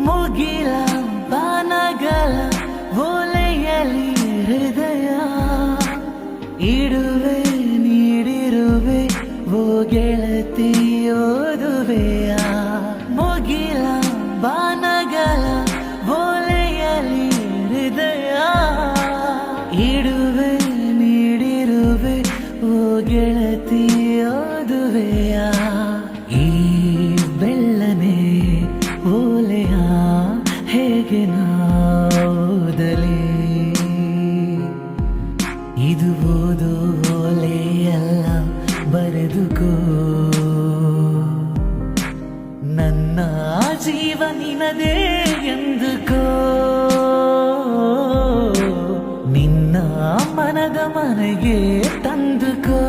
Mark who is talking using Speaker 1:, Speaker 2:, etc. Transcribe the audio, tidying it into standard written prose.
Speaker 1: ಮುಗಿಲ ಬಾನಗಲ ಓಲೆಯಲಿ ಹೃದಯ ಇಡುವೆ ನೀಡಿರುವೆ ಓ ಗೆಳತಿ ಓದುವೆಯ ಮುಗಿಲ ಬಾನಗಲ ಓಲೆಯಲಿ ಹೃದಯ ಇಡುವೆ ನೀಡಿರುವೆ ಓ ಗೆಳತಿ ಓದುವೆಯ ಈ ಬೆಳ್ಳನೆ ಓಲೆಯ ಹೇಗೆ ನಾದಲಿ ಇದು ಓದು ಓಲೆಯಲ್ಲ ಬರೆದುಕೋ ನನ್ನ ಜೀವ ನಿನದೇ ಎಂದುಕೋ ನಿನ್ನ ಮನದ ಮನೆಗೆ ತಂದುಕೋ